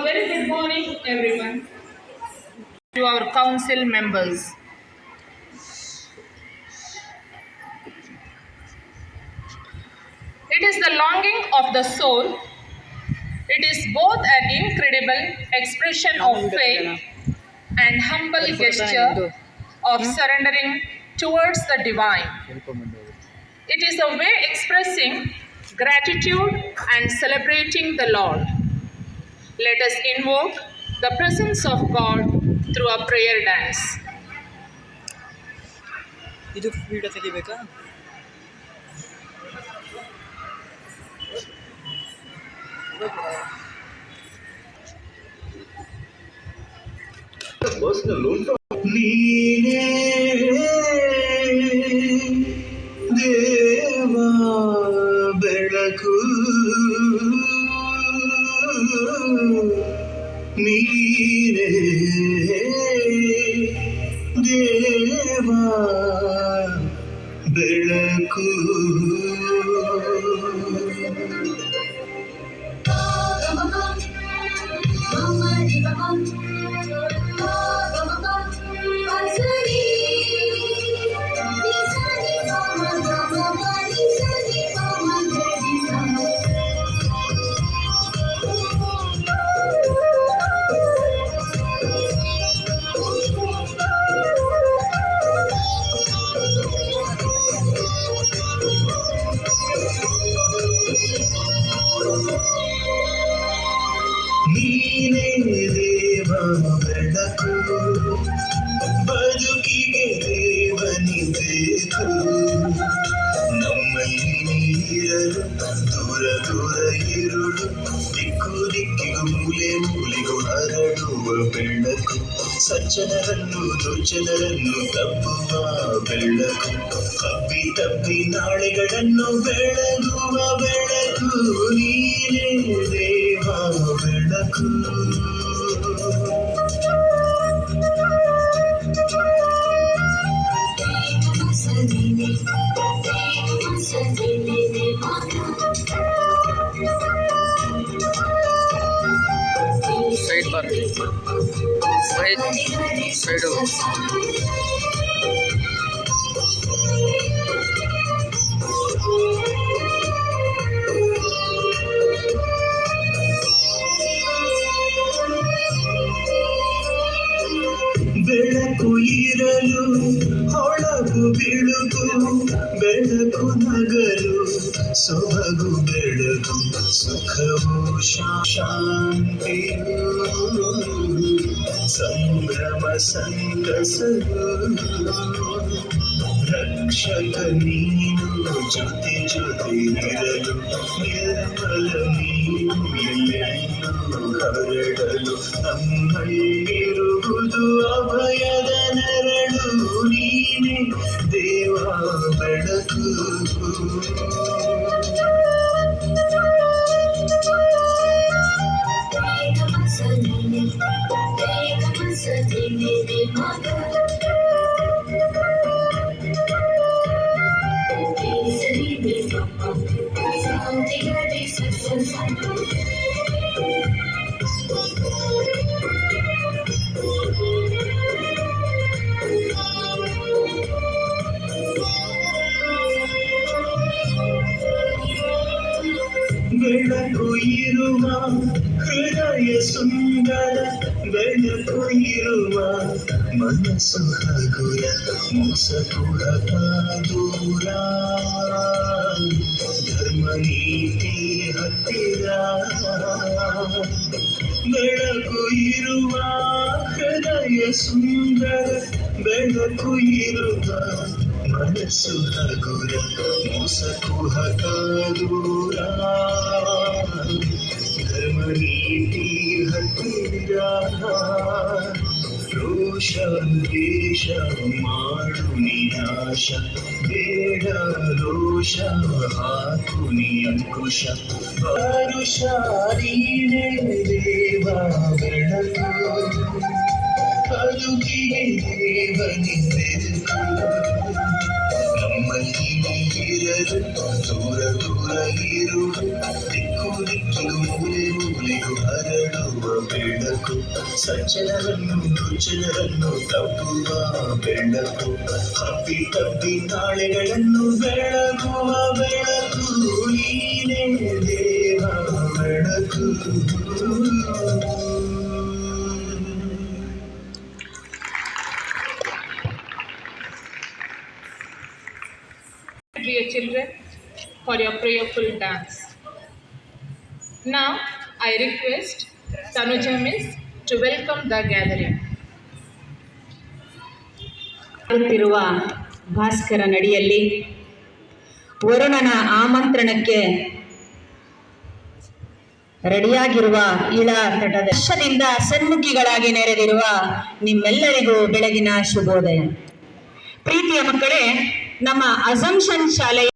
A very good morning, everyone, to our council members. It is the longing of the soul. It is both an incredible expression of faith and humble gesture of surrendering towards the divine. It is a way expressing gratitude and celebrating the Lord. Let us invoke the presence of God through a prayer dance. ಇದು video ತೆಗಿಬೇಕಾ? ನೀನೇ ದೇವ ಬೆಳಕು ನೀನೇ ದೇವ ಬೆಳಕು ನೀನೇ ದೇವ ಬೆಳಕು ಬದುಕಿಗೆ ದೇವನಿಬೇಕು ನಮ್ಮಲ್ಲಿ ನೀರಲು ದೂರ ದೂರ ಇರುಳು ದಿಕ್ಕು ದಿಕ್ಕಿಗೂ ಮೂಲೆ ಮೂಲೆಗೂ ಹರಡುವ ಬೆಳಕು ಸಜ್ಜನರನ್ನು ದುರ್ಜನರನ್ನು ತಪ್ಪುವ ಬೆಳಕು ತಪ್ಪಿ ತಪ್ಪಿ ನಾಳೆಗಳನ್ನು ಬೆಳಗುವ ಬೆಳಕು ನೀನೇ ದೇವ ಬೆಳಕು ಸೈಡ್ ಬಾರ್ ಸೈಡು ಬೆಳಕು ಇರಲು ಹೊಳಗು ಬಿಳುಗು ಬೆಳಕು ನಗಲು ಸೊಬಗು ಬೆಳಗು ಸುಖವು ಶಾಂತಿಯು ಸಂಭ್ರಮ ಸಂತಸವು ರಕ್ಷಕ ನೀನು ಜೊತೆ ಜೊತೆ ಇರಲು ನಿರ್ಮಲ ನೀನು ಎಲ್ಲೆಲ್ಲೂ ಹರಡಲು ನಮ್ಮಲ್ಲಿರುವುದು ಅಭಯದ ನೆರಳು ನೀನೆ ದೇವ ಬೆಳಕು ಬೆಳಕು ಇರುವ ಹೃದಯ ಸುಂದರ ಬೆಳಕು ಇರುವ ಮನಸ್ಸು ಹಗುರ ಮೋಸಕು ದೂರ ಧರ್ಮ ನೀತಿ ಹತ್ತಿರ ಬೆಳಕು ಇರುವ ಹೃದಯ ಸುಂದರ ಬೆಳಕು ಇರುವ ಮನಸ್ಸು ಹಗುರ ಮೋಸಕು ದೂರ ಧರ್ಮ ನೀತಿ ಹತ್ತಿರ ರೋಷ ದ್ವೇಷ ಮಾಡು ನಿನಾಶ ಬೇಡ ರೋಷ ಹಾಕು ನಿ ಅಂಕುಶ ಪರುಷ ನೀನೇ ದೇವ ಬೆಳಕು ಬದುಕಿಗೆ ದೇವನಿಂದೆದುಕು ನಮ್ಮಲ್ಲಿ ನೀರಲು ದೂರ ದೂರ ಇರುಳು ದಿಕ್ಕು ದಿಕ್ಕಿಗೂ ಮೂಲೆ ಮೂಲೆಗೂ ಹರಡುವ ಬೆಳಕು ಸಜ್ಜನರನ್ನು ದುರ್ಜನರನ್ನು ತಪ್ಪುವ ಬೆಳಕು ಹಬ್ಬಿ ತಬ್ಬಿ ನಾಳೆಗಳನ್ನು ಬೆಳಗುವ ಬೆಳಕು ನೀನೇ ದೇವ ಬೆಳಕು. Dear children, for your prayerful dance. Now, I request Tanuja Miss to welcome the gathering. ಮಾಡುತ್ತಿರುವ ಭಾಸ್ಕರ ನಡಿಯಲ್ಲಿ ವರುಣನ ಆಮಂತ್ರಣಕ್ಕೆ ರೆಡಿಯಾಗಿರುವ ಇಳ ತಟದ ವರ್ಷದಿಂದ ಸನ್ಮುಖಿಗಳಾಗಿ ನೆರೆದಿರುವ ನಿಮ್ಮೆಲ್ಲರಿಗೂ ಬೆಳಗಿನ ಶುಭೋದಯ. ಪ್ರೀತಿಯ ಮಕ್ಕಳೇ, ನಮ್ಮ ಅಸಂಪ್ಷನ್ ಶಾಲೆಯ